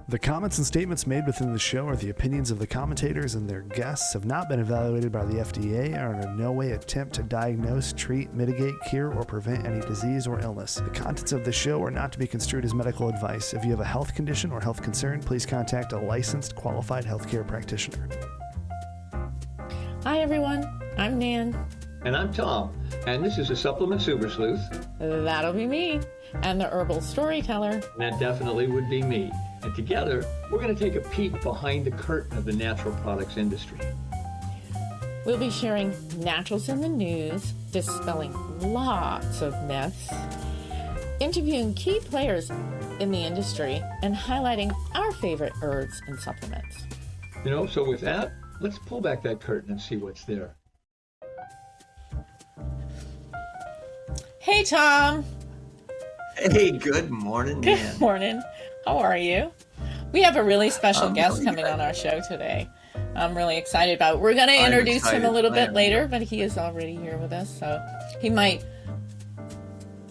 The comments and statements made within the show are the opinions of the commentators and their guests, have not been evaluated by the FDA, and are in no way attempt to diagnose, treat, mitigate, cure, or prevent any disease or illness. The contents of the show are not to be construed as medical advice. If you have a health condition or health concern, please contact a licensed, qualified healthcare practitioner. Hi everyone, I'm Nan. And I'm Tom, and this is a Supplement Super Sleuth. That'll be me, and the Herbal Storyteller. And that definitely would be me. And together, we're going to take a peek behind the curtain of the natural products industry. We'll be sharing naturals in the news, dispelling lots of myths, interviewing key players in the industry, and highlighting our favorite herbs and supplements. So with that, let's pull back that curtain and see what's there. Hey, Tom. Hey, good morning, Nan. Good morning. How are you? We have a really special guest coming on our show today. I'm really excited about it. We're going to introduce him a little bit later, but he is already here with us, so he might,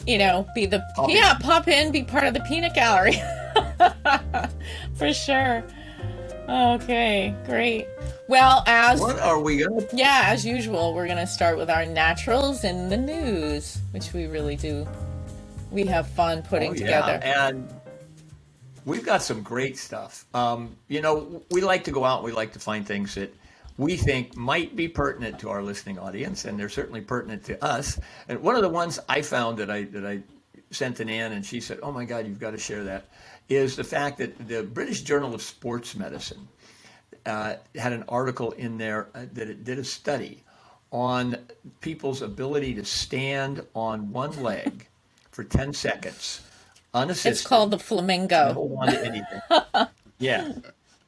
be the... pop in, be part of the peanut gallery. For sure. Okay, great. Well, what are we going to... Yeah, as usual, we're going to start with our naturals in the news, which we really do. We have fun putting together. And we've got some great stuff. We like to go out and we like to find things that we think might be pertinent to our listening audience, and they're certainly pertinent to us. And one of the ones I found that I sent to Nan, and she said, "Oh my God, you've got to share that," is the fact that the British Journal of Sports Medicine had an article in there that it did a study on people's ability to stand on one leg for 10 seconds, unassisted. It's called the flamingo. Hold on to anything. Yeah,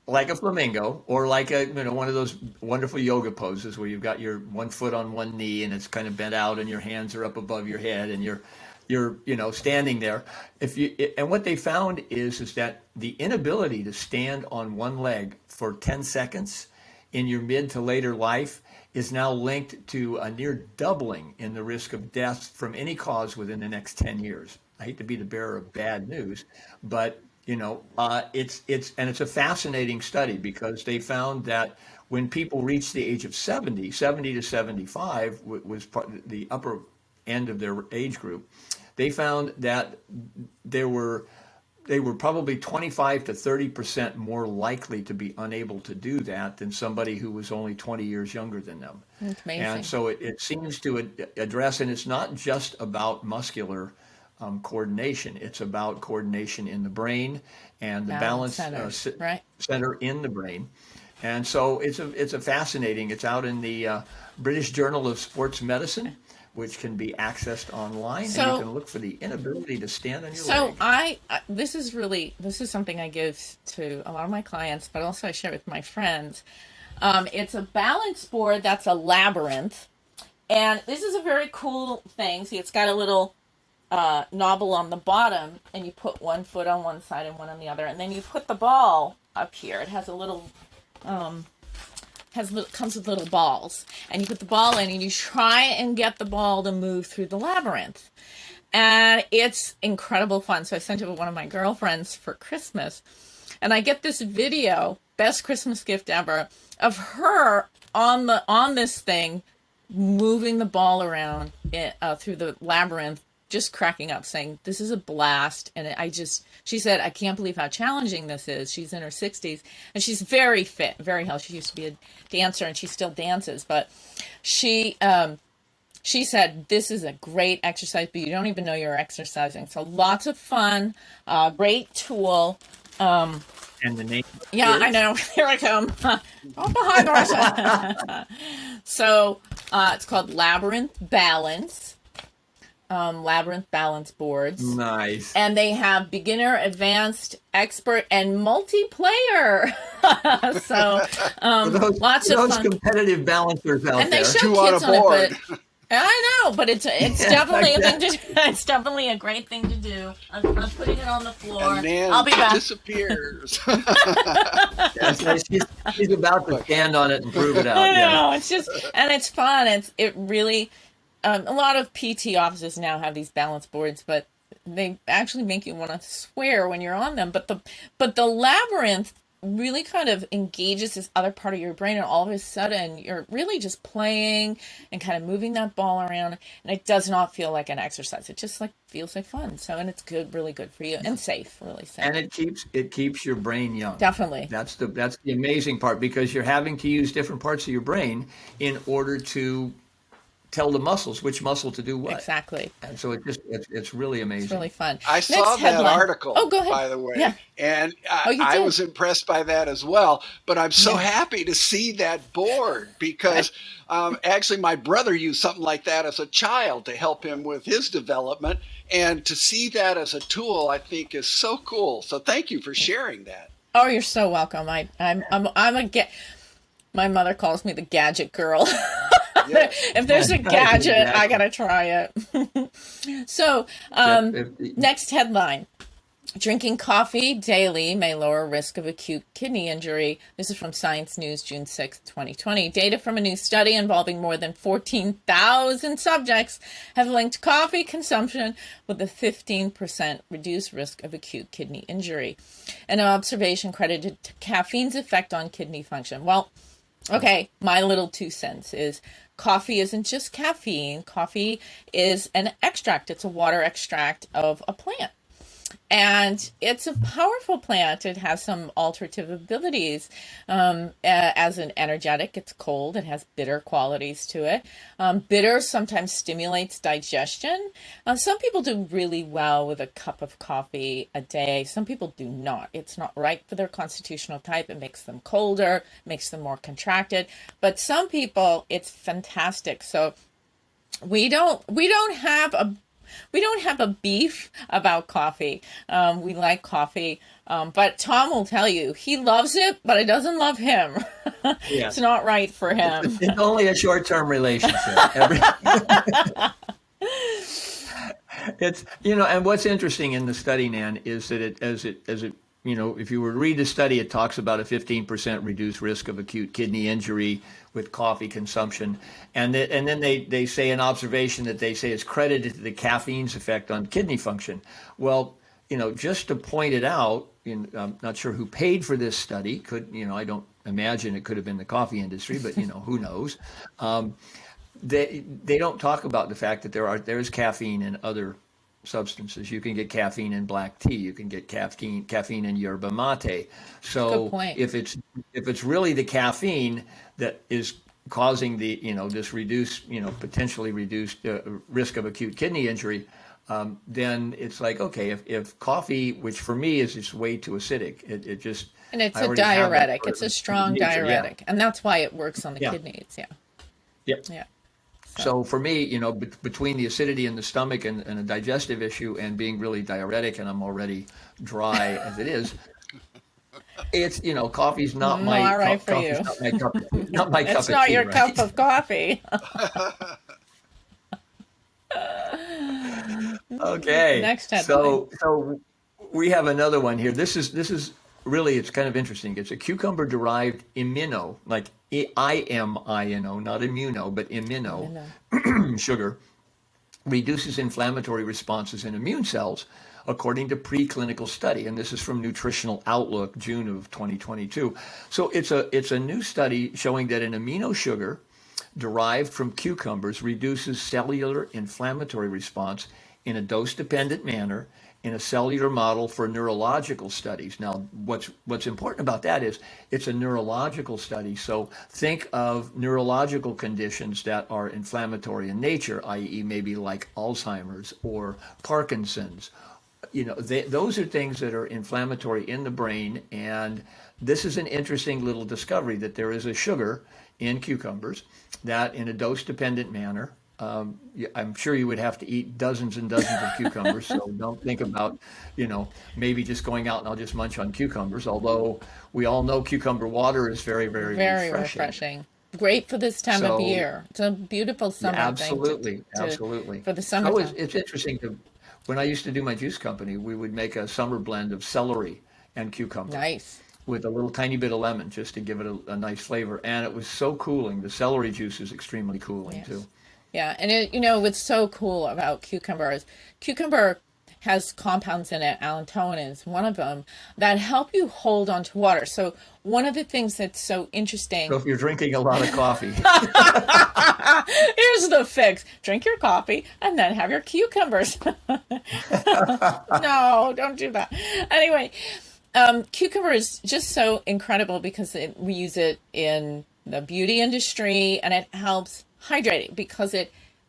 like a flamingo, or like one of those wonderful yoga poses where you've got your one foot on one knee and it's kind of bent out and your hands are up above your head and you're standing there. And what they found is that the inability to stand on one leg for 10 seconds in your mid to later life is now linked to a near doubling in the risk of death from any cause within the next 10 years. I hate to be the bearer of bad news, but it's a fascinating study because they found that when people reach the age of 70 to 75 was the upper end of their age group, they found that they were probably 25 to 30% more likely to be unable to do that than somebody who was only 20 years younger than them. That's amazing. And so it seems to address, and it's not just about muscular coordination. It's about coordination in the brain and the balance center in the brain. And so it's a fascinating. It's out in the British Journal of Sports Medicine, which can be accessed online, and you can look for the inability to stand on your leg. This is something I give to a lot of my clients, but also I share with my friends. It's a balance board that's a labyrinth, and this is a very cool thing. See, it's got a little knobble on the bottom, and you put one foot on one side and one on the other, and then you put the ball up here. It has a little... comes with little balls, and you put the ball in and you try and get the ball to move through the labyrinth, and it's incredible fun. So I sent it to one of my girlfriends for Christmas, and I get this video, best Christmas gift ever, of her on this thing moving the ball around through the labyrinth, just cracking up, saying this is a blast. And she said, I can't believe how challenging this is. She's in her 60s and she's very fit, very healthy. She used to be a dancer and she still dances, but she said, this is a great exercise, but you don't even know you're exercising. So lots of fun, great tool. And the name? Yeah, I know. Here I come. Oh, behind the So it's called Labyrinth Balance. Labyrinth balance boards. Nice. And they have beginner, advanced, expert, and multiplayer. So lots of fun. Competitive balancers out and there. And they show kids on it, but I know, but it's definitely a thing to do. It's definitely a great thing to do. I'm putting it on the floor. And Nan I'll be back. Disappears. She's about to stand on it and prove it out. I know. It's just, and it's fun. It really. A lot of PT offices now have these balance boards, but they actually make you want to swear when you're on them. But the labyrinth really kind of engages this other part of your brain, and all of a sudden you're really just playing and kind of moving that ball around, and it does not feel like an exercise. It just like feels like fun. So, and it's good, really good for you, and safe, really safe. And it keeps your brain young. Definitely. That's the amazing part, because you're having to use different parts of your brain in order to tell the muscles which muscle to do what. Exactly. And so it's really amazing. It's really fun. I saw that article, oh, go ahead. by the way, yeah. and you I did? was impressed by that as well. But I'm so Yeah. happy to see that board, because actually my brother used something like that as a child to help him with his development. And to see that as a tool, I think, is so cool. So thank you for sharing that. Oh, you're so welcome. My mother calls me the gadget girl. Yeah. If there's a gadget, Exactly. I gotta try it. So, next headline. Drinking coffee daily may lower risk of acute kidney injury. This is from Science News, June 6, 2020. Data from a new study involving more than 14,000 subjects have linked coffee consumption with a 15% reduced risk of acute kidney injury. An observation credited to caffeine's effect on kidney function. Well, okay, my little 2 cents is coffee isn't just caffeine. Coffee is an extract. It's a water extract of a plant. And it's a powerful plant. It has some alterative abilities. As an energetic, it's cold. It has bitter qualities to it. Bitter sometimes stimulates digestion. Some people do really well with a cup of coffee a day. Some people do not. It's not right for their constitutional type. It makes them colder, makes them more contracted. But some people, it's fantastic. So we don't have a beef about coffee. We like coffee, but Tom will tell you he loves it, but it doesn't love him. Yeah. It's not right for him. It's only a short-term relationship. It's, and what's interesting in the study, Nan, is that if you were to read the study, it talks about a 15% reduced risk of acute kidney injury with coffee consumption. And then they say an observation that they say is credited to the caffeine's effect on kidney function. Well, just to point it out, I'm not sure who paid for this study. I don't imagine it could have been the coffee industry, but who knows? They don't talk about the fact that there's caffeine in other substances. You can get caffeine in black tea. You can get caffeine in yerba mate. So Good point. if it's really the caffeine that is causing the this reduced potentially reduced risk of acute kidney injury, then it's like, okay, if coffee, which for me is just way too acidic, it just, And it's I a already have that diuretic. for It's a strong nature, yeah. diuretic. And that's why it works on the Yeah. kidneys. Yeah. Yep. Yeah. So for me, between the acidity in the stomach and a digestive issue and being really diuretic, and I'm already dry as it is, it's coffee's not my Not right cup. for Coffee's you. not my cup. Not my cup It's of not tea, your right? cup of coffee. Okay. Next headline. So we have another one here. This is really, it's kind of interesting. It's a cucumber-derived imino, like IMINO, not immuno, but imino sugar, reduces inflammatory responses in immune cells, according to preclinical study. And this is from Nutritional Outlook, June of 2022. So it's a new study showing that an amino sugar derived from cucumbers reduces cellular inflammatory response in a dose-dependent manner in a cellular model for neurological studies. Now, what's important about that is it's a neurological study. So think of neurological conditions that are inflammatory in nature, i.e. maybe like Alzheimer's or Parkinson's. Those are things that are inflammatory in the brain. And this is an interesting little discovery that there is a sugar in cucumbers that in a dose-dependent manner, I'm sure you would have to eat dozens and dozens of cucumbers. So don't think about, maybe just going out and I'll just munch on cucumbers. Although we all know cucumber water is very, very, Very refreshing. refreshing. Great for this time of year. It's a beautiful summer Absolutely, thing. absolutely. For the So summertime. it's interesting when I used to do my juice company, we would make a summer blend of celery and cucumber. Nice. With a little tiny bit of lemon just to give it a nice flavor. And it was so cooling. The celery juice is extremely cooling Yes. too. Yeah, and what's so cool about cucumber is cucumber has compounds in it, allantoin is one of them, that help you hold on to water. So one of the things that's so interesting. So if you're drinking a lot of coffee. Here's the fix. Drink your coffee and then have your cucumbers. No, don't do that. Anyway, cucumber is just so incredible because we use it in the beauty industry, and it helps hydrate because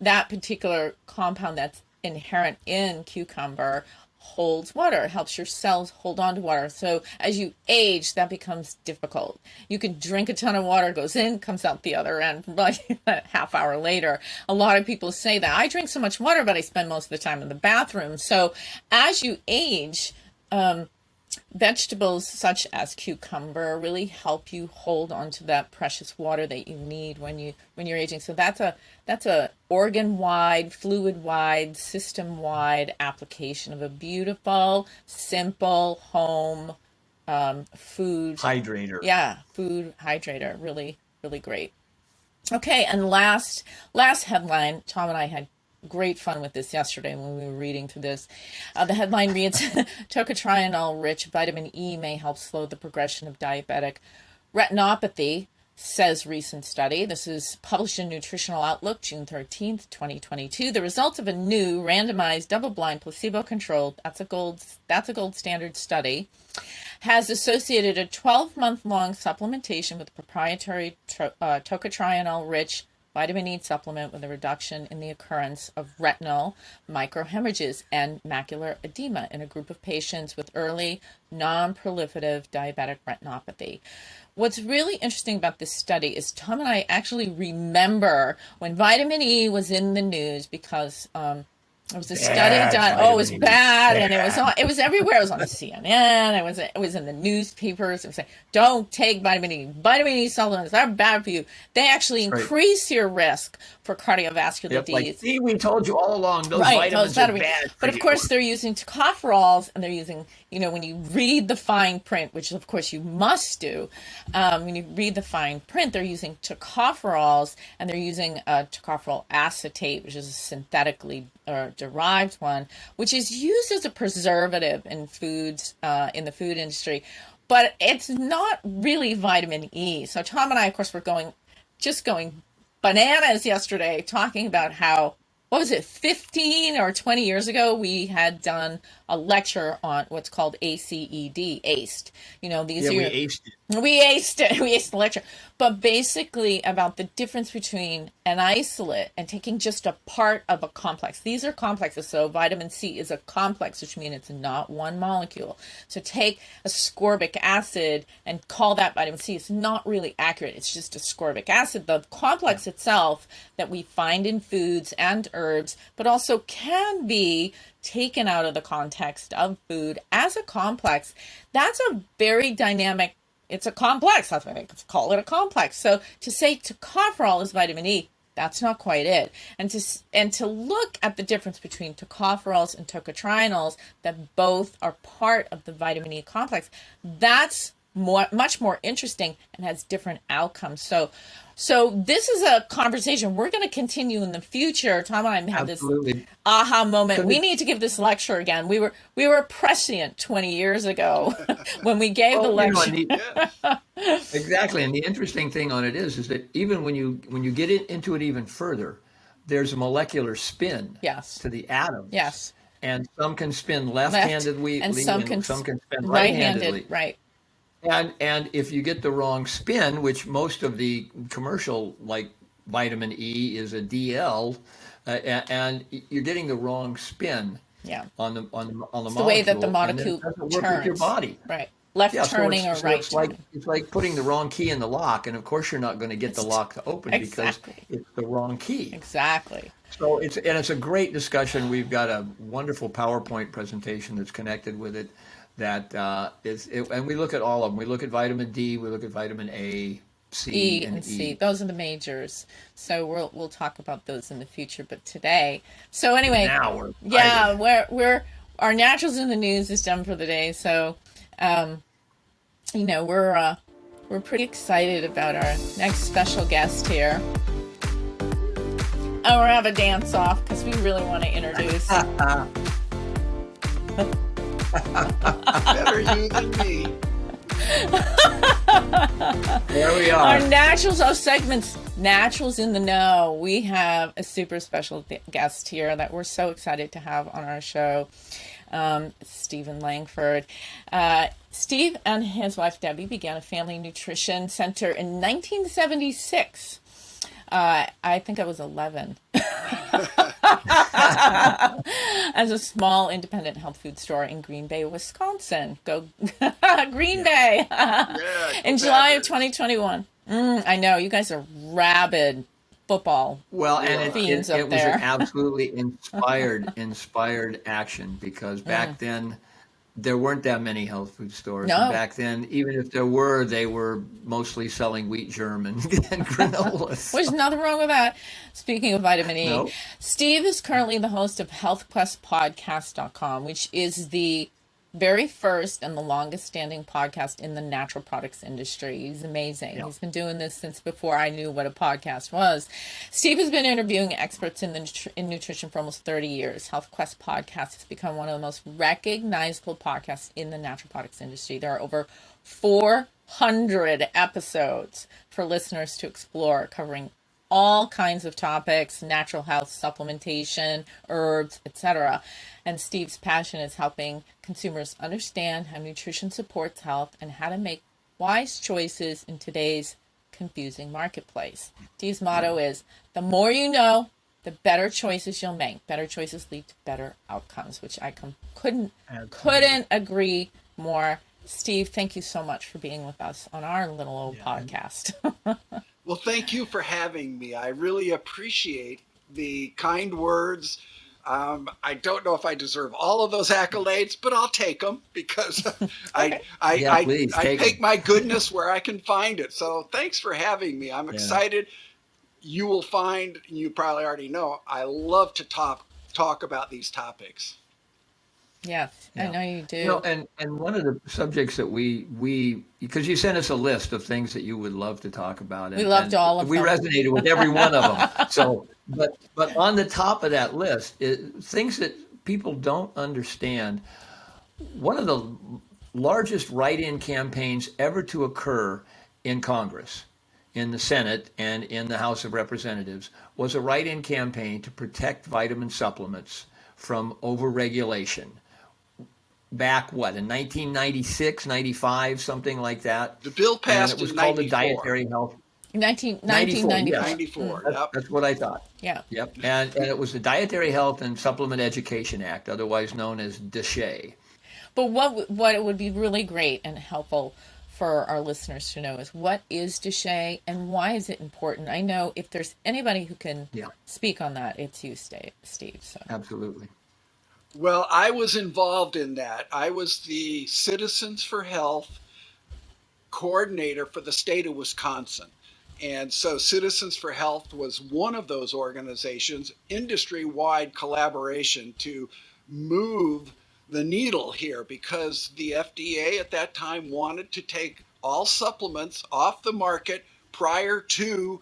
that particular compound that's inherent in cucumber holds water. It helps your cells hold on to water. So as you age, that becomes difficult. You can drink a ton of water, goes in, comes out the other end like a half hour later. A lot of people say that. I drink so much water, but I spend most of the time in the bathroom. So as you age, vegetables such as cucumber really help you hold on to that precious water that you need when you're aging. So that's a organ-wide, fluid-wide, system-wide application of a beautiful, simple home food Hydrator. Yeah, food hydrator. Really, really great. Okay, and last headline. Tom and I had great fun with this yesterday when we were reading through this. The headline reads, tocotrienol-rich vitamin E may help slow the progression of diabetic retinopathy, says recent study. This is published in Nutritional Outlook, June 13th, 2022. The results of a new randomized double-blind placebo-controlled, that's a gold standard study, has associated a 12-month-long supplementation with proprietary tocotrienol-rich vitamin E supplement with a reduction in the occurrence of retinal microhemorrhages and macular edema in a group of patients with early non-proliferative diabetic retinopathy. What's really interesting about this study is Tom and I actually remember when vitamin E was in the news because there was a study done. Oh, it was bad, and it was everywhere. It was on CNN. It was in the newspapers. It was saying, "Don't take vitamin E. Vitamin E supplements are bad for you. They actually increase your risk for cardiovascular disease." Like, see, we told you all along those vitamins are bad. But of course, they're using tocopherols, and they're using, when you read the fine print, which of course you must do, when you read the fine print, they're using tocopherols, and they're using tocopherol acetate, which is a synthetically derived one, which is used as a preservative in foods, in the food industry, but it's not really vitamin E. So Tom and I, of course, were going bananas yesterday, talking about how, 15 or 20 years ago, we had done a lecture on what's called ACED, ACED. We aced it. We aced the lecture. But basically about the difference between an isolate and taking just a part of a complex. These are complexes. So vitamin C is a complex, which means it's not one molecule. So take ascorbic acid and call that vitamin C. It's not really accurate. It's just ascorbic acid. The complex itself that we find in foods and herbs, but also can be taken out of the context of food as a complex. That's a very dynamic. It's a complex. That's why I call it a complex. So to say tocopherol is vitamin E, that's not quite it. And to look at the difference between tocopherols and tocotrienols that both are part of the vitamin E complex, that's much more interesting and has different outcomes. So this is a conversation we're going to continue in the future. Tom and I have this aha moment. We need to give this lecture again. We were prescient 20 years ago when we gave the lecture. Exactly. And the interesting thing on it is that even when you get into it even further, there's a molecular spin to the atoms. Yes. And some can spin left-handedly, and some can spin right-handedly. Right. And if you get the wrong spin, which most of the commercial, like vitamin E, is a DL, and you're getting the wrong spin on the molecule. The way that the molecule turns. Work with your body. Right. Left turning or right turning. It's like putting the wrong key in the lock, and of course you're not going to get the lock to open because it's the wrong key. Exactly. So it's a great discussion. We've got a wonderful PowerPoint presentation that's connected with it. And we look at all of them. We look at vitamin D, we look at vitamin A, C, and C. Those are the majors. So we'll talk about those in the future. But today, so anyway, now we're our Naturals in the News is done for the day. So, we're pretty excited about our next special guest here. And we're have a dance off because we really want to introduce. Better you than me. There we are. Our Naturals of segments, Naturals in the Know. We have a super special guest here that we're so excited to have on our show, Stephen Lankford. Steve and his wife Debbie began a family nutrition center in 1976. I think I was 11. As a small independent health food store in Green Bay, Wisconsin. Go Green Bay! In July of 2021. I know, you guys are rabid football Well, and fiends it up was there. an absolutely inspired action, because back then there weren't that many health food stores. No. And back then, even if there were, they were mostly selling wheat germ and granola. There's nothing wrong with that. Speaking of vitamin E, Nope. Steve is currently the host of HealthQuestPodcast.com, which is the very first and the longest standing podcast in the natural products industry. He's amazing. He's been doing this since before I knew what a podcast was. Steve has been interviewing experts in nutrition for almost 30 years. HealthQuest Podcast has become one of the most recognizable podcasts in the natural products industry. There are over 400 episodes for listeners to explore, covering all kinds of topics, natural health, supplementation, herbs, etc. And Steve's passion is helping consumers understand how nutrition supports health and how to make wise choices in today's confusing marketplace. Steve's motto is, the more you know, the better choices you'll make. Better choices lead to better outcomes, which I couldn't agree more. Steve, thank you so much for being with us on our little old podcast. Well, thank you for having me. I really appreciate the kind words. I don't know if I deserve all of those accolades, but I'll take them, because I take my goodness where I can find it. So thanks for having me. I'm excited. You will find, you probably already know, I love to talk about these topics. Yes, I know you do. And one of the subjects that we because you sent us a list of things that you would love to talk about. We loved all of them. We resonated with every one of them. So, but on the top of that list, things that people don't understand. One of the largest write-in campaigns ever to occur in Congress, in the Senate, and in the House of Representatives was a write-in campaign to protect vitamin supplements from overregulation. Back, in 1996, 95, something like that. The bill passed and it was in called 94. the Dietary Health. 1994. 94. Yep. That's what I thought. Yeah. Yep. And it was the Dietary Health and Supplement Education Act, otherwise known as DSHEA. But what it would be really great and helpful for our listeners to know is, what is DSHEA and why is it important? I know if there's anybody who can speak on that, it's you, Steve. So. Absolutely. Well, I was involved in that. I was the Citizens for Health coordinator for the state of Wisconsin. And so Citizens for Health was one of those organizations, industry-wide collaboration to move the needle here, because the FDA at that time wanted to take all supplements off the market prior to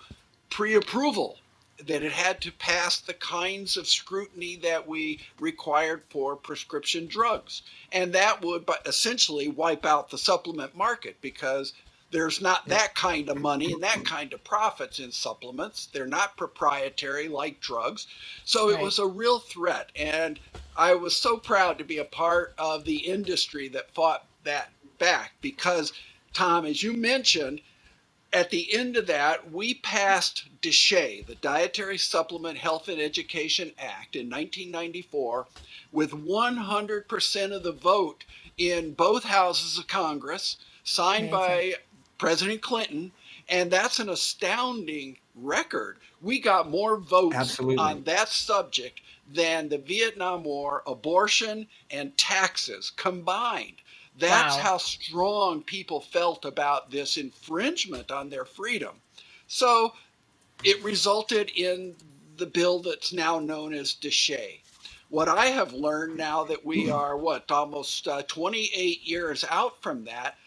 pre-approval, that it had to pass the kinds of scrutiny that we required for prescription drugs. And that would essentially wipe out the supplement market, because there's not that kind of money and that kind of profits in supplements. They're not proprietary like drugs. So it was a real threat. And I was so proud to be a part of the industry that fought that back, because, Tom, as you mentioned, at the end of that, we passed DSHEA, the Dietary Supplement Health and Education Act, in 1994, with 100% of the vote in both houses of Congress, signed by President Clinton, and that's an astounding record. We got more votes on that subject than the Vietnam War, abortion, and taxes combined. That's how strong people felt about this infringement on their freedom. So it resulted in the bill that's now known as DSHEA. What I have learned now that we are, almost 28 years out from that,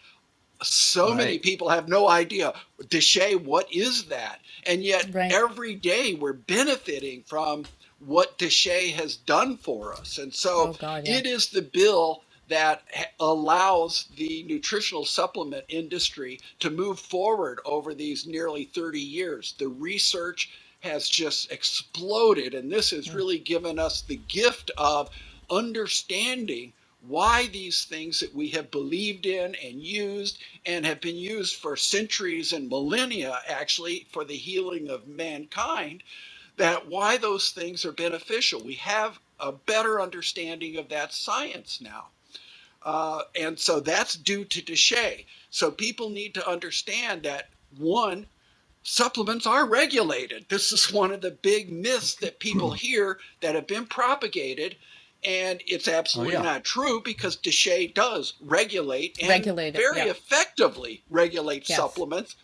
so many people have no idea. DSHEA, what is that? And yet every day we're benefiting from what DSHEA has done for us. And so Oh, God, yeah. it is the bill that allows the nutritional supplement industry to move forward over these nearly 30 years. The research has just exploded, and this has really given us the gift of understanding why these things that we have believed in and used and have been used for centuries and millennia, actually, for the healing of mankind, that why those things are beneficial. We have a better understanding of that science now. And so that's due to DSHEA. So people need to understand that, one, supplements are regulated. This is one of the big myths that people hear that have been propagated. And it's absolutely not true, because DSHEA does regulate and very effectively regulate supplements.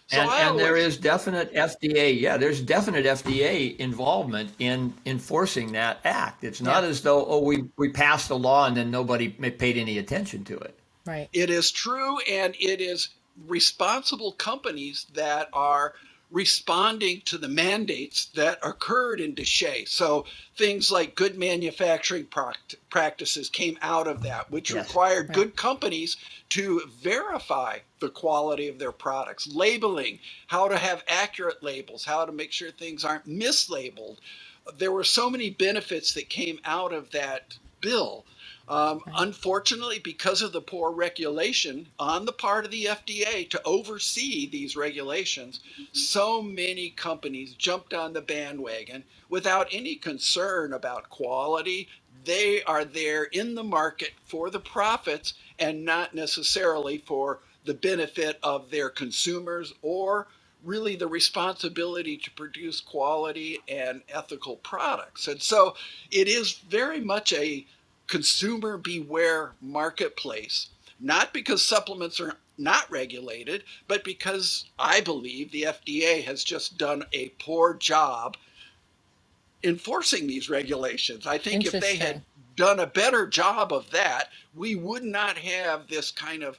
So and there is definite FDA, there's definite FDA involvement in enforcing that act. It's not as though, we passed a law and then nobody paid any attention to it. Right. It is true, and it is responsible companies that are responding to the mandates that occurred in DSHEA. So things like good manufacturing practices came out of that, which required good companies to verify the quality of their products, labeling, how to have accurate labels, how to make sure things aren't mislabeled. There were so many benefits that came out of that bill. Unfortunately, because of the poor regulation on the part of the FDA to oversee these regulations, so many companies jumped on the bandwagon without any concern about quality. They are there in the market for the profits and not necessarily for the benefit of their consumers or really the responsibility to produce quality and ethical products. And so it is very much a consumer beware marketplace, not because supplements are not regulated, but because I believe the FDA has just done a poor job enforcing these regulations. I think if they had done a better job of that, we would not have this kind of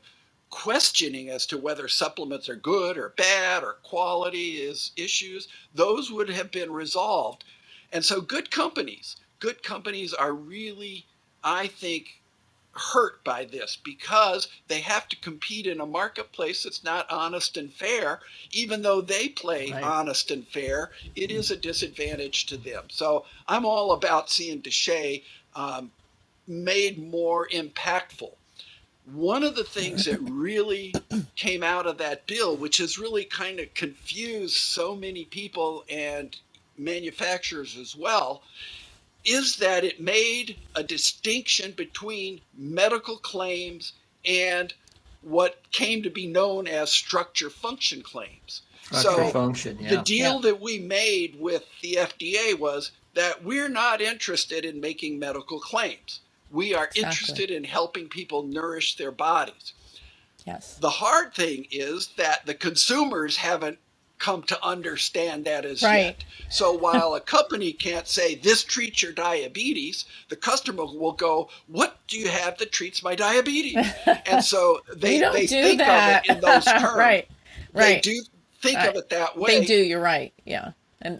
questioning as to whether supplements are good or bad or quality is issues. Those would have been resolved. And so good companies are really, I think, hurt by this because they have to compete in a marketplace that's not honest and fair. Even though they play honest and fair, it is a disadvantage to them. So I'm all about seeing DSHEA made more impactful. One of the things that really came out of that bill, which has really kind of confused so many people and manufacturers as well, is that it made a distinction between medical claims and what came to be known as structure function claims. The deal that we made with the FDA was that we're not interested in making medical claims. We are interested in helping people nourish their bodies. Yes. The hard thing is that the consumers haven't come to understand that as yet. So while a company can't say this treats your diabetes, the customer will go, what do you have that treats my diabetes? And so they think of it in those terms. They do think of it that way. They do, you're right. Yeah.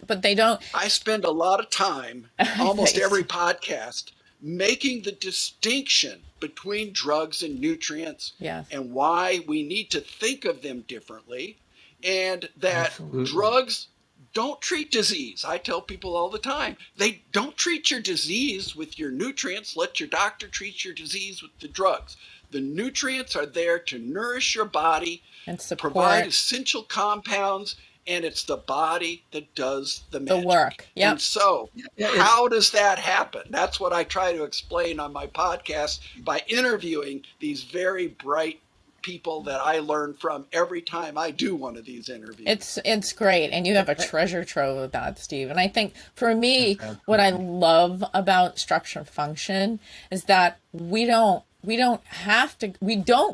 But they don't. I spend a lot of time, almost every podcast, making the distinction between drugs and nutrients and why we need to think of them differently. And that drugs don't treat disease. I tell people all the time, they don't treat your disease with your nutrients. Let your doctor treat your disease with the drugs. The nutrients are there to nourish your body and provide essential compounds, and it's the body that does the magic. The work. Yep. And so how does that happen? That's what I try to explain on my podcast by interviewing these very bright people that I learn from every time I do one of these interviews. It's great, and you have a treasure trove of that, Steve. And I think for me, what I love about structure and function is that we don't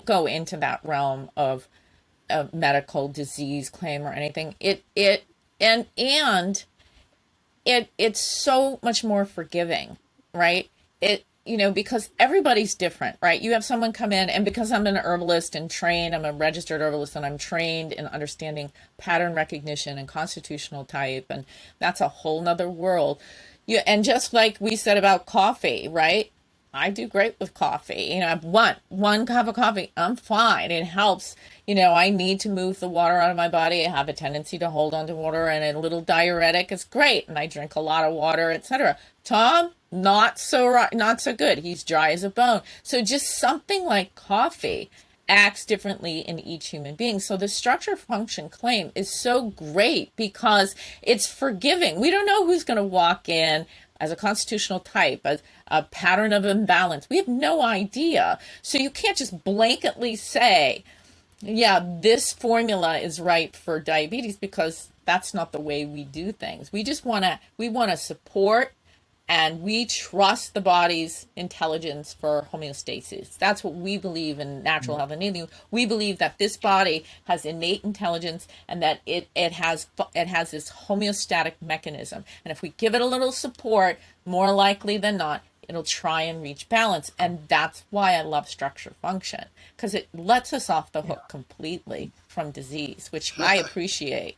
go into that realm of a medical disease claim or anything. It's so much more forgiving, right? Because everybody's different, right? You have someone come in, and because I'm an herbalist and trained, I'm a registered herbalist, and I'm trained in understanding pattern recognition and constitutional type, and that's a whole nother world. And just like we said about coffee, right? I do great with coffee. You know, I have one cup of coffee, I'm fine. It helps. You know, I need to move the water out of my body. I have a tendency to hold on to water, and a little diuretic is great. And I drink a lot of water, etc. Tom, not so good. He's dry as a bone. So just something like coffee acts differently in each human being. So the structure function claim is so great because it's forgiving. We don't know who's going to walk in as a constitutional type, as a pattern of imbalance. We have no idea. So you can't just blanketly say, yeah, this formula is right for diabetes, because that's not the way we do things. We just want to support, and we trust the body's intelligence for homeostasis. That's what we believe in natural health and healing. We believe that this body has innate intelligence, and that it has this homeostatic mechanism. And if we give it a little support, more likely than not, it'll try and reach balance. And that's why I love structure function, because it lets us off the hook completely from disease, which I appreciate.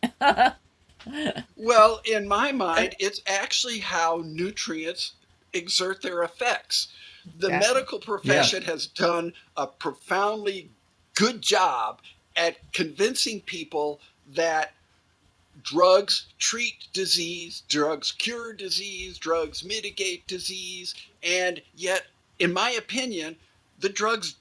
Well, in my mind, it's actually how nutrients exert their effects. The Exactly. medical profession has done a profoundly good job at convincing people that drugs treat disease, drugs cure disease, drugs mitigate disease, and yet, in my opinion, the drugs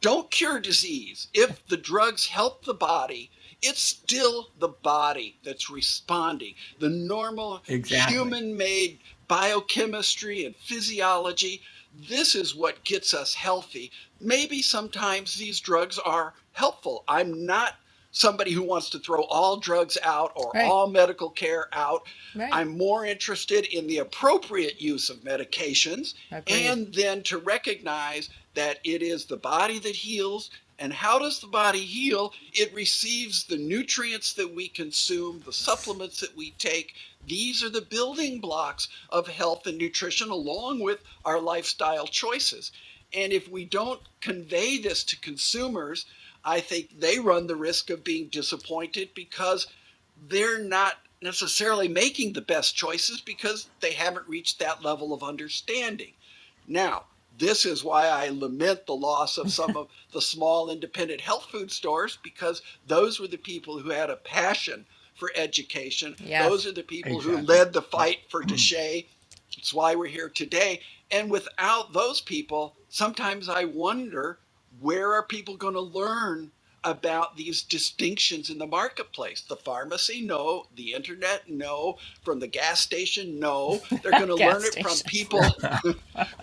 don't cure disease. If the drugs help the body, it's still the body that's responding. The normal Exactly. human-made biochemistry and physiology, this is what gets us healthy. Maybe sometimes these drugs are helpful. I'm not somebody who wants to throw all drugs out or Right. all medical care out. Right. I'm more interested in the appropriate use of medications, Agreed. and then to recognize that it is the body that heals. And how does the body heal? It receives the nutrients that we consume, the supplements that we take. These are the building blocks of health and nutrition, along with our lifestyle choices. And if we don't convey this to consumers, I think they run the risk of being disappointed, because they're not necessarily making the best choices because they haven't reached that level of understanding. Now, this is why I lament the loss of some of the small independent health food stores, because those were the people who had a passion for education. Yes. Those are the people who Exactly. led the fight for DSHEA. It's why we're here today. And without those people, sometimes I wonder, where are people going to learn about these distinctions in the marketplace? The pharmacy, no. The internet, no. From the gas station, no. They're going to Gas learn it from station. people.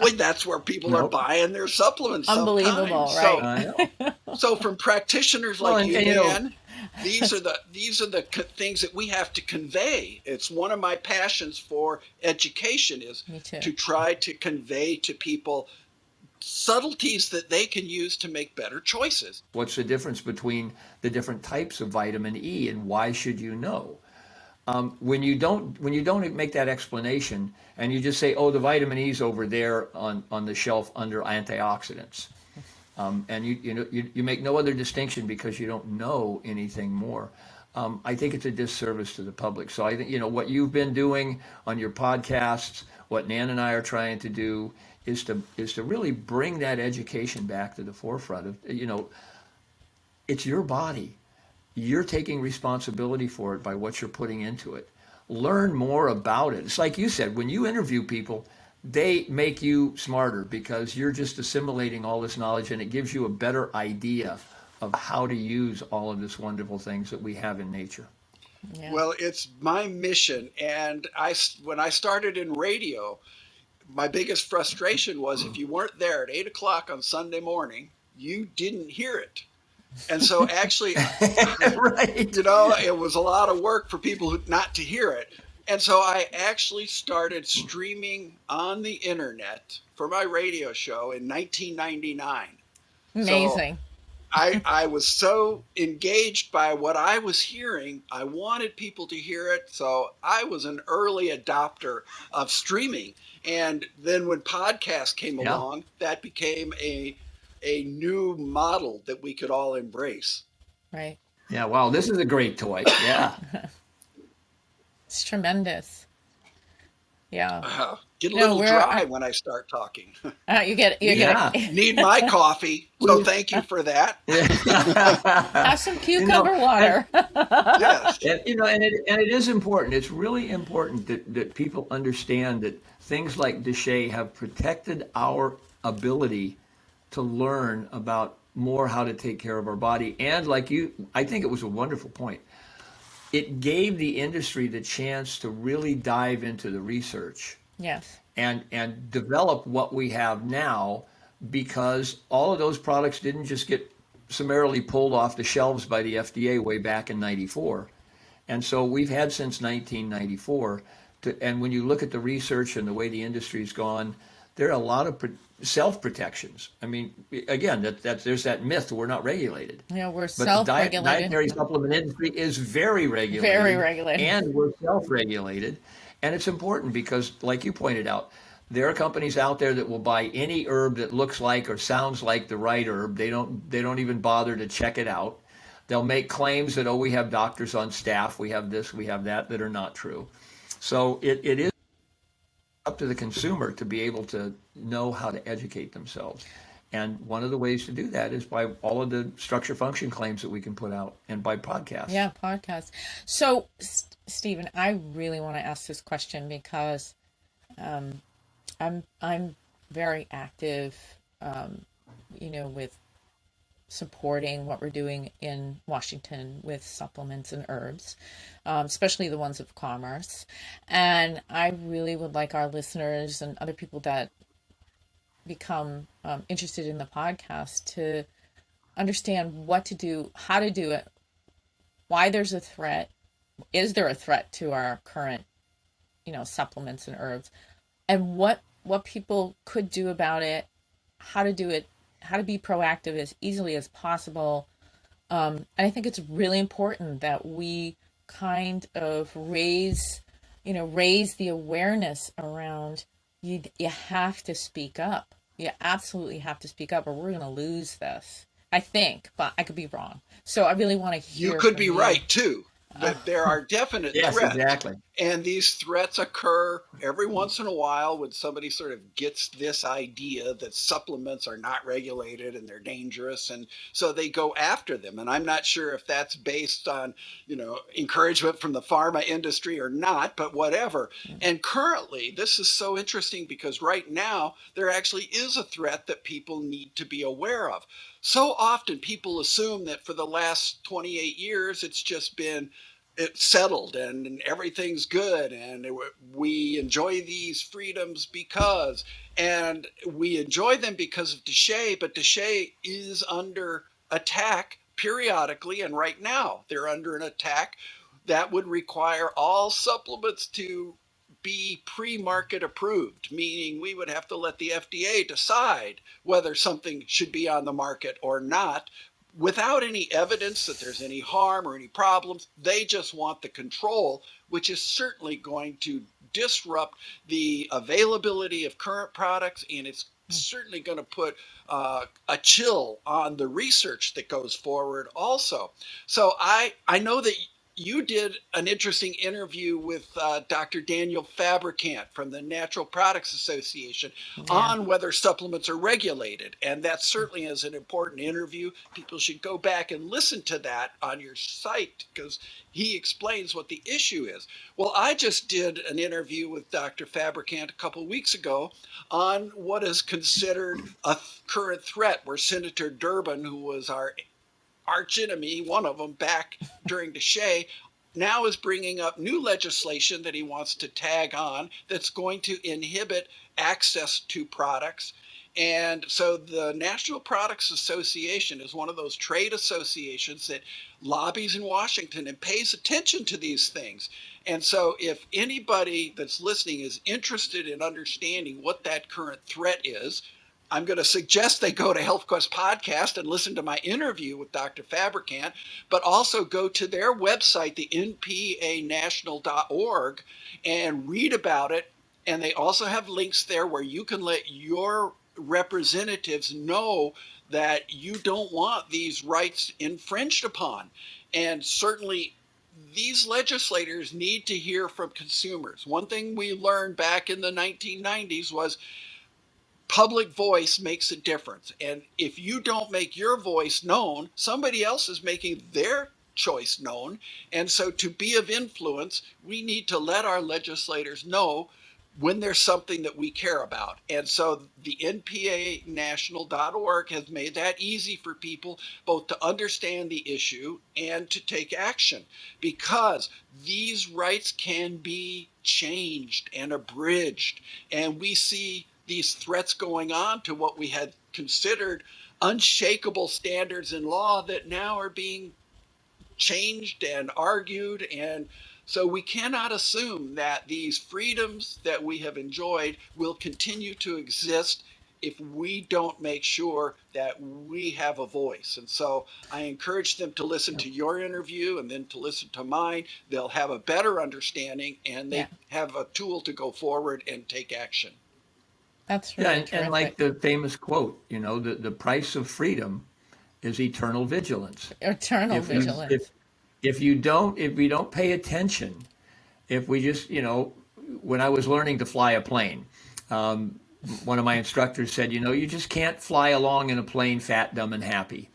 Well, that's where people are Nope. buying their supplements. Unbelievable, sometimes. right? I know. So from practitioners Well, like you, and, you know- Dan, these are the things that we have to convey. It's one of my passions for education, is Me too. to try to convey to people subtleties that they can use to make better choices. What's the difference between the different types of vitamin E, and why should you know? When you don't make that explanation, and you just say, oh, the vitamin E's over there on the shelf under antioxidants, and you make no other distinction because you don't know anything more. I think it's a disservice to the public. So I think, what you've been doing on your podcasts, what Nan and I are trying to do, is to really bring that education back to the forefront of, it's your body. You're taking responsibility for it by what you're putting into it. Learn more about it. It's like you said, when you interview people, they make you smarter because you're just assimilating all this knowledge, and it gives you a better idea of how to use all of this wonderful things that we have in nature. Yeah. Well, it's my mission. And when I started in radio, my biggest frustration was if you weren't there at 8 o'clock on Sunday morning, you didn't hear it. And so actually, Right. it was a lot of work for people not to hear it. And so I actually started streaming on the internet for my radio show in 1999. Amazing. I was so engaged by what I was hearing. I wanted people to hear it. So I was an early adopter of streaming. And then when podcasts came Yeah. along, that became a new model that we could all embrace. Right. Yeah, wow, this is a great toy. Yeah. It's tremendous. Yeah. Get a No, little dry when I start talking. you get Yeah. Need my coffee, so thank you for that. have some cucumber water. Yes. And it is important. It's really important that people understand that things like Deshay have protected our ability to learn about more how to take care of our body. And like you, I think it was a wonderful point. It gave the industry the chance to really dive into the research Yes. and develop what we have now, because all of those products didn't just get summarily pulled off the shelves by the FDA way back in 94. And so we've had since 1994 and when you look at the research and the way the industry's gone, there are a lot of self protections. I mean, again, there's that myth we're not regulated. Yeah, we're But the self-regulated. dietary supplement industry is very regulated. Very regulated. And we're self-regulated. And it's important because, like you pointed out, there are companies out there that will buy any herb that looks like or sounds like the right herb. They don't even bother to check it out. They'll make claims that, oh, we have doctors on staff, we have this, we have that are not true. So it is up to the consumer to be able to know how to educate themselves. And one of the ways to do that is by all of the structure function claims that we can put out and by podcasts. Yeah, podcasts. So, Stephen, I really want to ask this question because I'm very active, with supporting what we're doing in Washington with supplements and herbs, especially the ones of commerce. And I really would like our listeners and other people that become interested in the podcast to understand what to do, how to do it, why there's a threat, is there a threat to our current, supplements and herbs, and what people could do about it, how to do it, how to be proactive as easily as possible. And I think it's really important that we kind of raise the awareness around you have to speak up. You absolutely have to speak up or we're going to lose this. I think, but I could be wrong. So I really want to hear. You could be right too. But there are definite Yes, threats. exactly. And these threats occur every once in a while when somebody sort of gets this idea that supplements are not regulated and they're dangerous. And so they go after them. And I'm not sure if that's based on, encouragement from the pharma industry or not, but whatever. And currently, this is so interesting because right now, there actually is a threat that people need to be aware of. So often people assume that for the last 28 years, it's just been settled and everything's good and we enjoy these freedoms and we enjoy them because of Deshay, but Deshay is under attack periodically, and right now they're under an attack that would require all supplements to be pre-market approved, meaning we would have to let the FDA decide whether something should be on the market or not without any evidence that there's any harm or any problems. They just want the control, which is certainly going to disrupt the availability of current products, and it's certainly going to put a chill on the research that goes forward also. So I know that you did an interesting interview with Dr. Daniel Fabricant from the Natural Products Association on whether supplements are regulated. And that certainly is an important interview. People should go back and listen to that on your site because he explains what the issue is. Well, I just did an interview with Dr. Fabricant a couple weeks ago on what is considered a current threat, where Senator Durbin, who was our archenemy, one of them back during Deshay, now is bringing up new legislation that he wants to tag on that's going to inhibit access to products. And so the National Products Association is one of those trade associations that lobbies in Washington and pays attention to these things. And so if anybody that's listening is interested in understanding what that current threat is, I'm going to suggest they go to Health Quest Podcast and listen to my interview with Dr. Fabricant, but also go to their website, the npanational.org, and read about it. And they also have links there where you can let your representatives know that you don't want these rights infringed upon. And certainly these legislators need to hear from consumers. One thing we learned back in the 1990s was public voice makes a difference. And if you don't make your voice known, somebody else is making their choice known. And so to be of influence, we need to let our legislators know when there's something that we care about. And so the npanational.org has made that easy for people both to understand the issue and to take action, because these rights can be changed and abridged. And we see these threats going on to what we had considered unshakable standards in law that now are being changed and argued. And so we cannot assume that these freedoms that we have enjoyed will continue to exist if we don't make sure that we have a voice. And so I encourage them to listen to your interview and then to listen to mine. They'll have a better understanding, and they have a tool to go forward and take action. That's really Yeah, and like the famous quote, the price of freedom is eternal vigilance. Eternal vigilance. If we don't pay attention, if we just, when I was learning to fly a plane, one of my instructors said, you just can't fly along in a plane fat, dumb, and happy.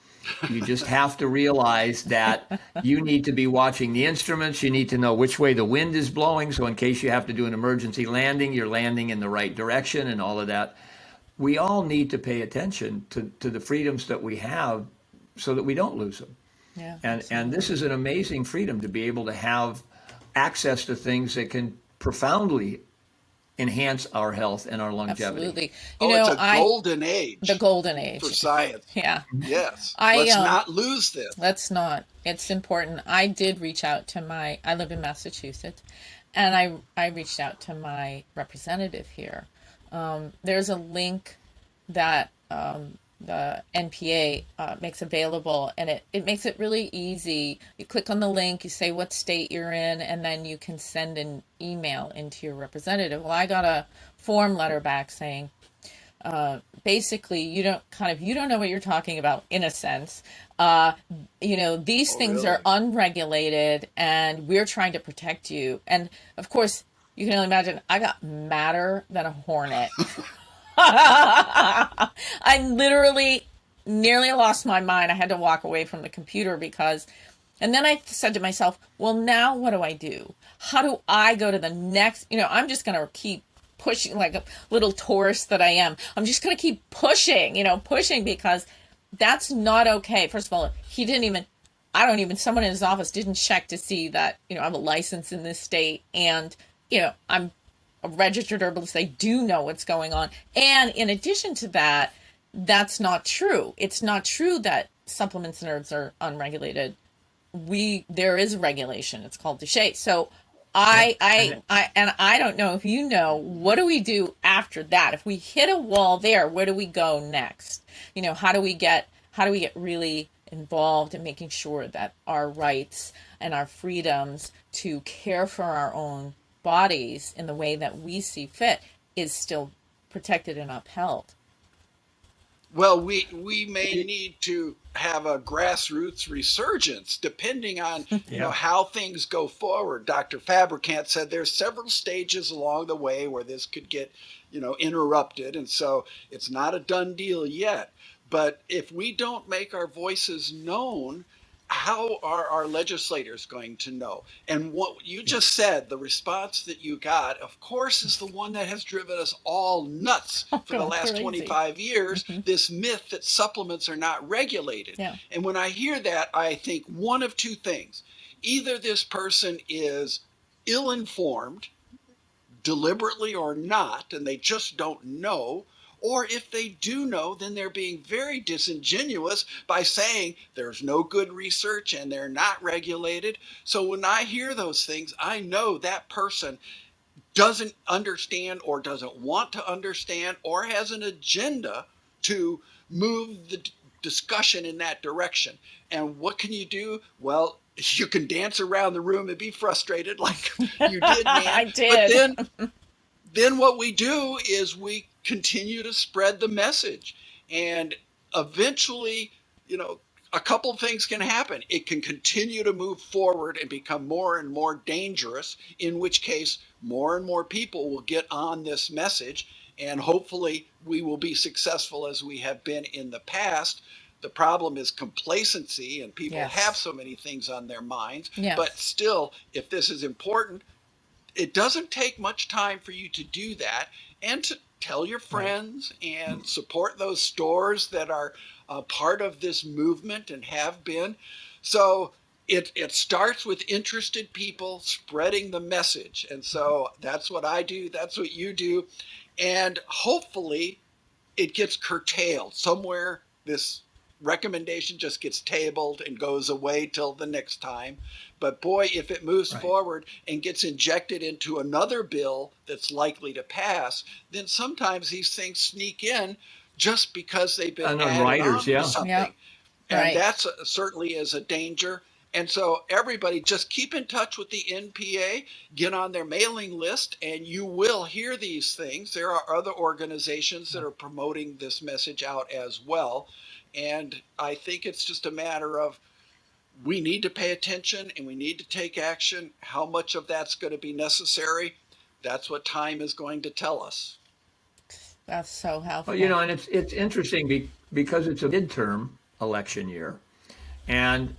You just have to realize that you need to be watching the instruments. You need to know which way the wind is blowing. So in case you have to do an emergency landing, you're landing in the right direction and all of that. We all need to pay attention to the freedoms that we have so that we don't lose them. Yeah, and this is an amazing freedom to be able to have access to things that can profoundly enhance our health and our longevity. Absolutely. It's a golden age. The golden age. For science. Yeah. Yes. Let's not lose this. Let's not. It's important. I did reach out to I live in Massachusetts, and I reached out to my representative here. There's a link that the NPA makes available, and it makes it really easy. You click on the link, you say what state you're in, and then you can send an email into your representative. Well, I got a form letter back saying, basically, you don't know what you're talking about, in a sense. These things are unregulated, and we're trying to protect you. And of course, you can only imagine, I got madder than a hornet. I literally nearly lost my mind. I had to walk away from the computer and then I said to myself, well, now what do I do? How do I go to the next, I'm just going to keep pushing like a little tourist that I am. I'm just going to keep pushing because that's not okay. First of all, someone in his office didn't check to see that, I have a license in this state, and, I'm a registered herbalist. They do know what's going on. And in addition to that, that's not true. It's not true that supplements and herbs are unregulated. There is regulation. It's called DSHEA. So I don't know if you know, what do we do after that? If we hit a wall there, where do we go next? How do we get really involved in making sure that our rights and our freedoms to care for our own bodies in the way that we see fit is still protected and upheld? Well, we may need to have a grassroots resurgence depending on how things go forward. Dr. Fabricant said there's several stages along the way where this could get interrupted, and so it's not a done deal yet. But if we don't make our voices known, how are our legislators going to know? And what you just said, the response that you got, of course, is the one that has driven us all nuts for the last crazy. 25 years, this myth that supplements are not regulated. Yeah. And when I hear that, I think one of two things. Either this person is ill-informed, deliberately or not, and they just don't know, or if they do know, then they're being very disingenuous by saying there's no good research and they're not regulated. So when I hear those things, I know that person doesn't understand or doesn't want to understand or has an agenda to move the discussion in that direction. And what can you do? Well, you can dance around the room and be frustrated like you did, man. I did. But then what we do is we continue to spread the message, and eventually, a couple of things can happen. It can continue to move forward and become more and more dangerous, in which case more and more people will get on this message, and hopefully we will be successful as we have been in the past. The problem is complacency, and people Yes. have so many things on their minds. Yeah. But still, if this is important, it doesn't take much time for you to do that and to tell your friends and support those stores that are part of this movement and have been. So it starts with interested people spreading the message. And so that's what I do. That's what you do. And hopefully it gets curtailed somewhere. This recommendation just gets tabled and goes away till the next time. But boy, if it moves forward and gets injected into another bill that's likely to pass, then sometimes these things sneak in just because they've been And on added riders, on to yeah. something. Yeah. And Right. that's certainly is a danger. And so everybody just keep in touch with the NPA, get on their mailing list, and you will hear these things. There are other organizations that are promoting this message out as well. And I think it's just a matter of we need to pay attention and we need to take action. How much of that's going to be necessary? That's what time is going to tell us. That's so helpful. Well, and it's interesting because it's a midterm election year, and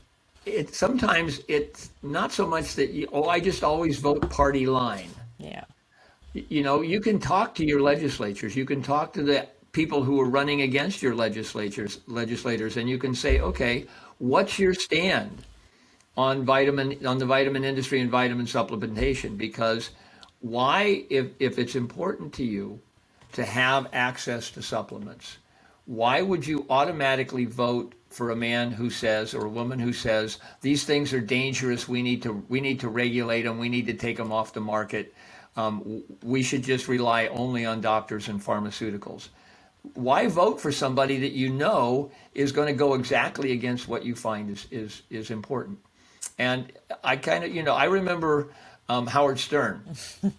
sometimes it's not so much that I just always vote party line. Yeah. You can talk to your legislatures, you can talk to the people who are running against your legislators, and you can say, okay, what's your stand on the vitamin industry and vitamin supplementation? Because why, if it's important to you to have access to supplements, why would you automatically vote for a man who says, or a woman who says, these things are dangerous, we need to regulate them, we need to take them off the market, we should just rely only on doctors and pharmaceuticals? Why vote for somebody that you know is going to go exactly against what you find is important? And I kind of, I remember Howard Stern,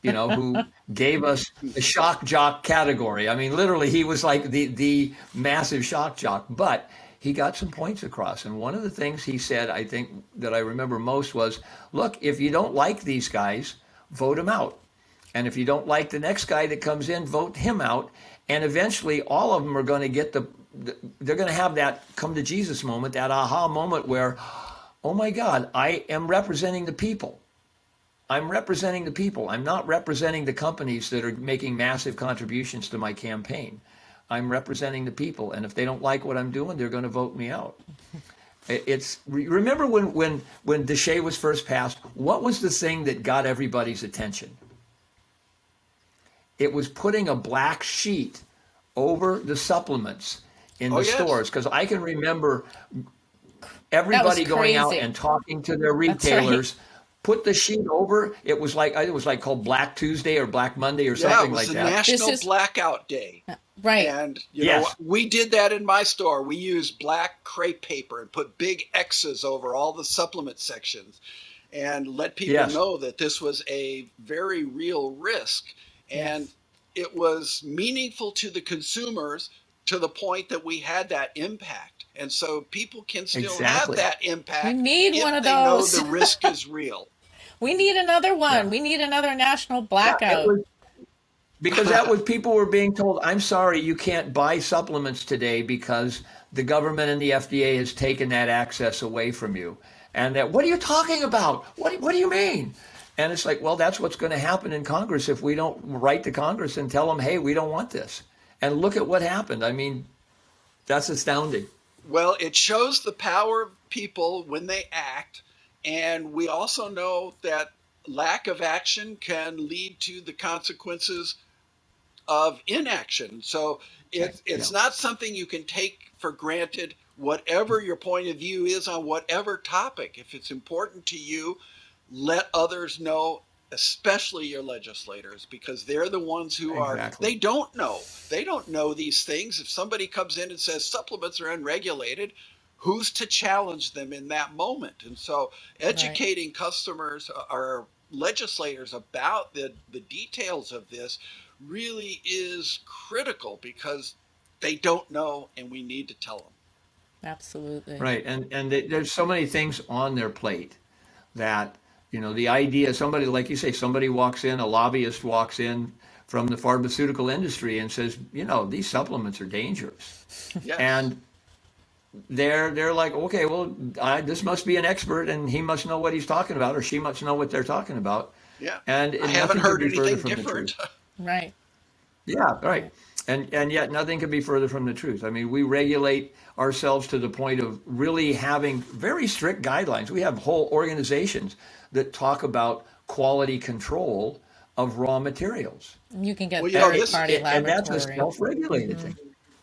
who gave us the shock jock category. I mean, literally, he was like the massive shock jock, but he got some points across. And one of the things he said, I think, that I remember most was, look, if you don't like these guys, vote them out. And if you don't like the next guy that comes in, vote him out. And eventually all of them are going to get they're going to have that come to Jesus moment, that aha moment where, oh my God, I am representing the people. I'm representing the people. I'm not representing the companies that are making massive contributions to my campaign. I'm representing the people. And if they don't like what I'm doing, they're going to vote me out. Remember when DSHEA was first passed, what was the thing that got everybody's attention? It was putting a black sheet over the supplements in the stores. Because I can remember everybody going out and talking to their retailers. Put the sheet over. It was like called Black Tuesday or Black Monday or something like that. Yeah, it was the National Blackout Day. Right. And you know, we did that in my store. We used black crepe paper and put big X's over all the supplement sections and let people know that this was a very real risk. And it was meaningful to the consumers to the point that we had that impact. And so people can still have that impact. We need one of those. those. Know the risk is real. We need another one. Yeah. We need another national blackout. Because that was, people were being told, I'm sorry, you can't buy supplements today because the government and the FDA has taken that access away from you. And that, what are you talking about? What do you mean? And it's like, well, that's what's going to happen in Congress if we don't write to Congress and tell them, hey, we don't want this. And look at what happened. I mean, that's astounding. Well, it shows the power of people when they act. And we also know that lack of action can lead to the consequences of inaction. So it's not something you can take for granted, whatever your point of view is on whatever topic. If it's important to you, let others know, especially your legislators, because they're the ones who they don't know. They don't know these things. If somebody comes in and says supplements are unregulated, who's to challenge them in that moment? And so educating customers or legislators about the details of this really is critical, because they don't know and we need to tell them. Absolutely. Right. And there's so many things on their plate that, the idea, somebody, like you say, somebody walks in, a lobbyist walks in from the pharmaceutical industry and says, these supplements are dangerous. Yes. And they're like, okay, well, this must be an expert and he must know what he's talking about or she must know what they're talking about. Yeah. And I haven't nothing could heard be further anything from the different. truth. Right. Yeah, right. Right. And yet nothing could be further from the truth. I mean, we regulate ourselves to the point of really having very strict guidelines. We have whole organizations that talk about quality control of raw materials. You can Well, get you know, third this party And that's a laboratory. self-regulated thing.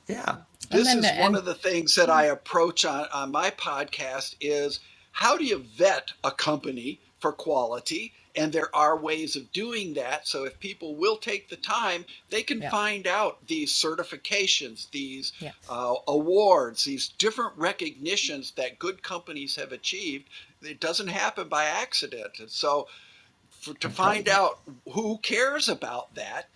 Yeah. And this then is one and of the things that I approach on my podcast is how do you vet a company for quality? And there are ways of doing that. So if people will take the time, they can yeah. find out these certifications, these Yes. awards, these different recognitions that good companies have achieved. It doesn't happen by accident. And so to That's right. find out who cares about that,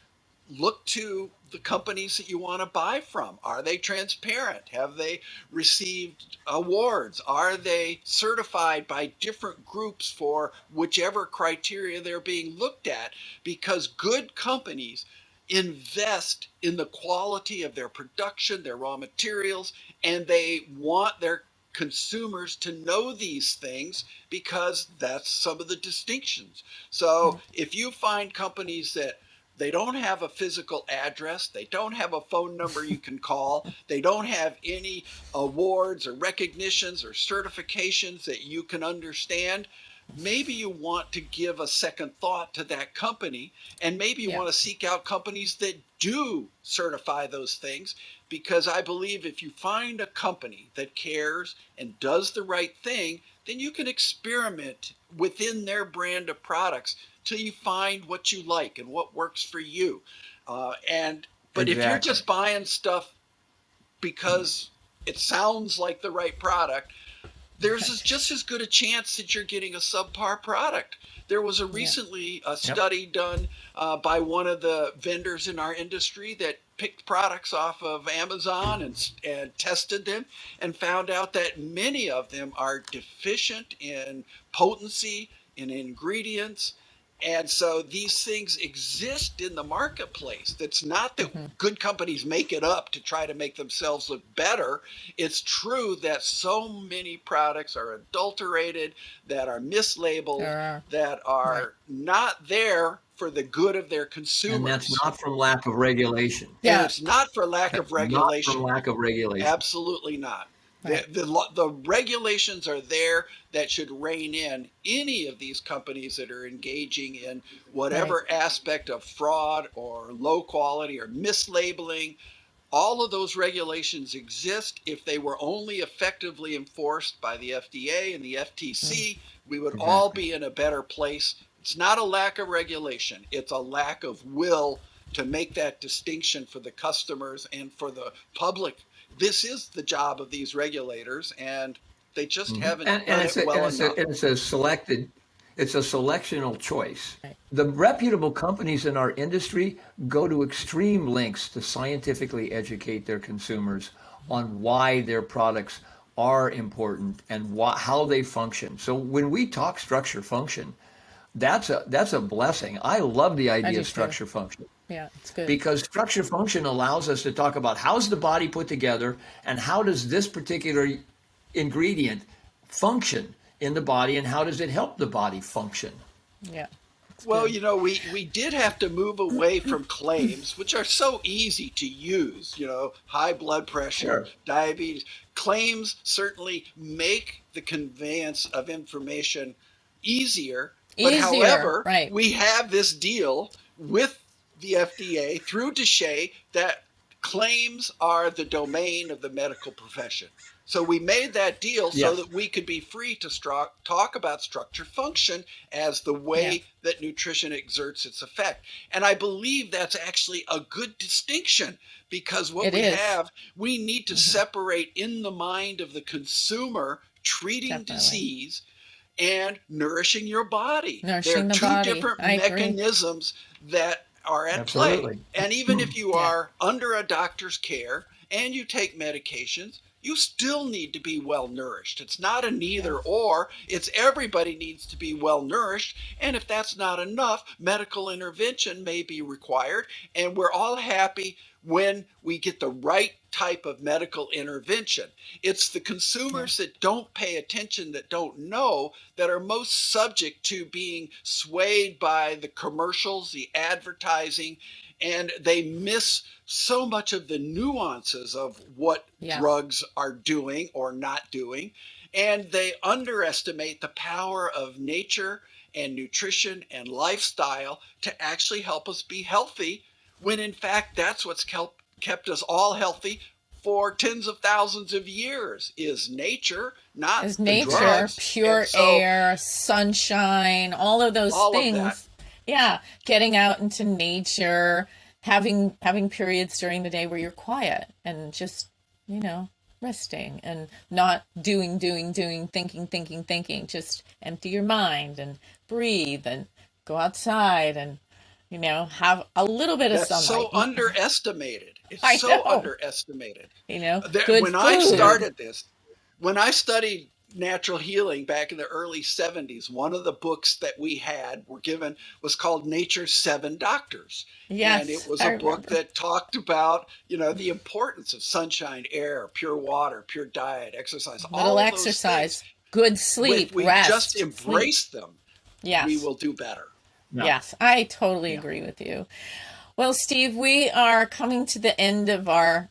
look to the companies that you want to buy from. Are they transparent? Have they received awards? Are they certified by different groups for whichever criteria they're being looked at? Because good companies invest in the quality of their production, their raw materials, and they want their consumers to know these things because that's some of the distinctions. So if you find companies that they don't have a physical address, they don't have a phone number you can call, they don't have any awards or recognitions or certifications that you can understand, maybe you want to give a second thought to that company, and maybe you Yeah. want to seek out companies that do certify those things, because I believe if you find a company that cares and does the right thing, then you can experiment within their brand of products till you find what you like and what works for you. But if you're Exactly. just buying stuff because it sounds like the right product, there's just as good a chance that you're getting a subpar product. There was a Yeah. recently a Yep. study done by one of the vendors in our industry that picked products off of Amazon and tested them and found out that many of them are deficient in potency, in ingredients. And so these things exist in the marketplace. That's not that good companies make it up to try to make themselves look better. It's true that so many products are adulterated, that are mislabeled, There are. that Right. are not there for the good of their And that's consumers. not from lack of regulation. And Yeah. it's not for lack That's of not from regulation. lack of regulation. Absolutely not. Right. The regulations are there that should rein in any of these companies that are engaging in whatever aspect of fraud or low quality or mislabeling. All of those regulations exist. If they were only effectively enforced by the FDA and the FTC, we would all Exactly. be in a better place. It's not a lack of regulation, it's a lack of will to make that distinction for the customers and for the public. This is the job of these regulators, and they just haven't And done it's it well enough. it's a selected, it's a selectional choice. Right. The reputable companies in our industry go to extreme lengths to scientifically educate their consumers on why their products are important and how they function. So when we talk structure function, that's a blessing. I love the I idea do of too. structure function Yeah. It's good. because structure function allows us to talk about how's the body put together and how does this particular ingredient function in the body and how does it help the body function. Yeah. It's Well, good. we did have to move away from claims, which are so easy to use, high blood pressure, Sure. diabetes. Claims certainly make the conveyance of information easier. But Easier. however, Right. we have this deal with the FDA through DSHEA that claims are the domain of the medical profession. So we made that deal so Yes. that we could be free to talk about structure function as the way Yeah. that nutrition exerts its effect. And I believe that's actually a good distinction, because what It we is. have, we need to separate in the mind of the consumer treating Definitely. disease and nourishing your body. There Nourishing are the two body. different I agree. mechanisms that are at play. Absolutely. And even if you Yeah. are under a doctor's care and you take medications, you still need to be well nourished. It's not a neither or, it's everybody needs to be well nourished. And if that's not enough, medical intervention may be required. And we're all happy when we get the right type of medical intervention. It's the consumers that don't pay attention, that don't know, that are most subject to being swayed by the commercials, the advertising, and they miss so much of the nuances of what drugs are doing or not doing. And they underestimate the power of nature and nutrition and lifestyle to actually help us be healthy, when in fact that's what's kept us all healthy for tens of thousands of years, is nature, not the drugs. Pure air, sunshine, all of those things. Yeah, getting out into nature, having periods during the day where you're quiet and just, resting and not doing, thinking. Just empty your mind and breathe and go outside and, have a little bit of sunlight. So underestimated. It's so underestimated. Good when food. I started this, when I studied natural healing back in the early 70s, one of the books that we were given was called Nature's Seven Doctors. Yes, and it was a book that talked about, the importance of sunshine, air, pure water, pure diet, exercise, all of exercise, those things. good sleep, If we rest, just embrace them, yes, we will do better. No. Yes, I totally agree with you. Well, Steve, we are coming to the end of our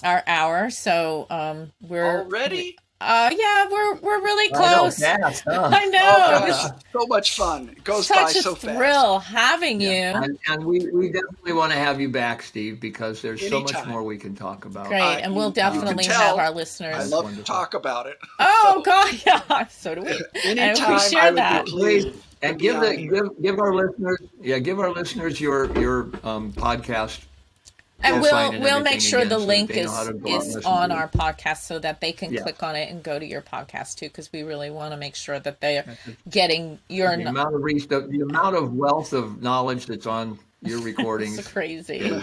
hour, so we're already. We're really close. I know, fast, huh? I know. Oh, gosh, so much fun. It goes by so fast. Such a thrill having you. And we definitely want to have you back, Steve, because there's Anytime. so much more we can talk about. Great, and we'll definitely have our listeners. I love to talk about it. Oh God, yeah, so do we. Anytime, we share that. Please. And give our listeners your podcast. And we'll make sure the link is on our podcast so that they can click on it and go to your podcast too, because we really want to make sure that they are getting your amount of the amount of wealth of knowledge that's on your recordings. It's crazy.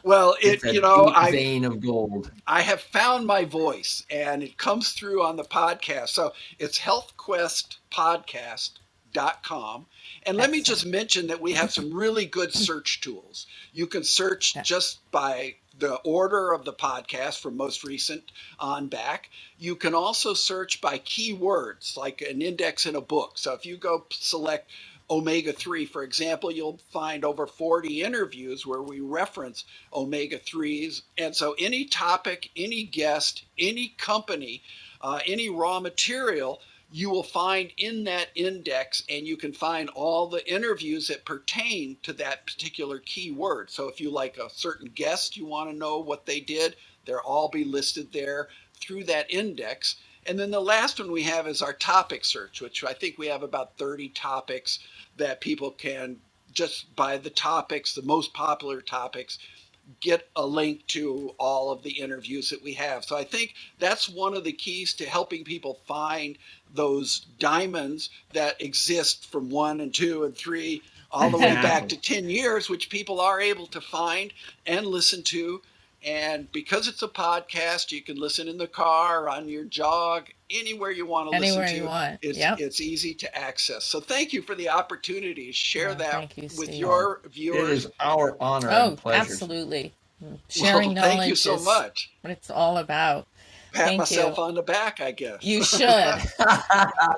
Well, vein of gold. I have found my voice, and it comes through on the podcast. So it's healthquestpodcast.com. And let me just mention that we have some really good search tools. You can search just by the order of the podcast from most recent on back. You can also search by keywords, like an index in a book. So if you go select omega-3, for example, you'll find over 40 interviews where we reference omega-3s. And so any topic, any guest, any company, any raw material, you will find in that index, and you can find all the interviews that pertain to that particular keyword. So if you like a certain guest, you want to know what they did, they'll all be listed there through that index. And then the last one we have is our topic search, which I think we have about 30 topics that people can, just by the topics, the most popular topics, get a link to all of the interviews that we have. So I think that's one of the keys to helping people find those diamonds that exist from 1 and 2 and 3 all the way back to 10 years, which people are able to find and listen to. And because it's a podcast, you can listen in the car, on your jog, anywhere you want to listen to. You want. It's easy to access. So thank you for the opportunity to share that with your viewers. It is our honor and pleasure. Absolutely. Sharing knowledge. Thank you so much. What it's all about. Pat myself on the back, I guess. You should.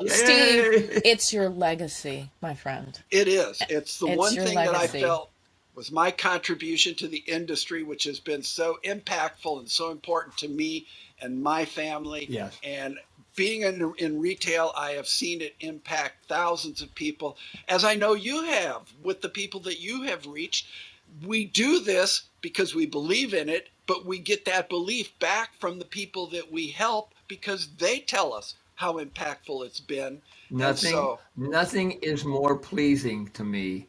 Steve, it's your legacy, my friend. It is. It's the one thing legacy that I felt was my contribution to the industry, which has been so impactful and so important to me and my family. Yes. And being in retail, I have seen it impact thousands of people, as I know you have with the people that you have reached. We do this because we believe in it, but we get that belief back from the people that we help because they tell us how impactful it's been. Nothing is more pleasing to me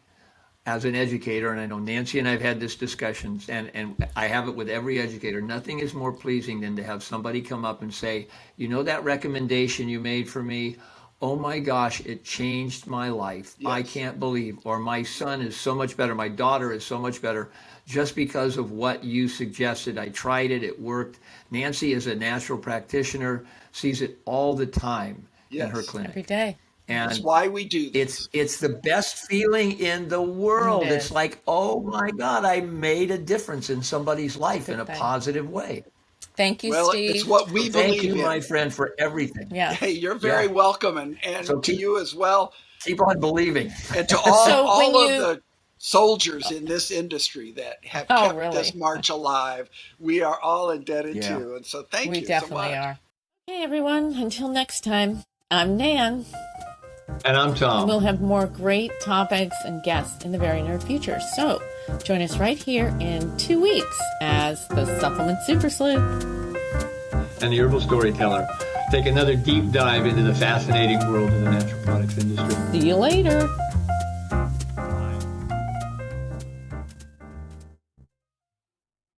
as an educator, and I know Nancy and I have had this discussions, and I have it with every educator. Nothing is more pleasing than to have somebody come up and say, that recommendation you made for me, oh my gosh, it changed my life. Yes. I can't believe, or my son is so much better. My daughter is so much better just because of what you suggested. I tried it. It worked. Nancy is a natural practitioner, sees it all the time in her Yes. clinic. Every day. And That's why we do this. it's the best feeling in the world. It is. It's like, oh my God, I made a difference in somebody's life in a thing. positive way. Thank you, Well, Steve. it's what we Thank believe you, in. my friend, for everything. Yeah. Hey, you're very welcome, and So to keep- you as well, Keep on believing. and to all, So all when of you- the soldiers in this industry that have Oh, kept really? this march alive. We are all indebted Yeah. to, and so thank We you definitely so much. are. Okay, everyone. Until next time, I'm Nan. And I'm Tom. We'll have more great topics and guests in the very near future. So join us right here in 2 weeks as the Supplement Super Sleuth. And the Herbal Storyteller. Take another deep dive into the fascinating world of the natural products industry. See you later.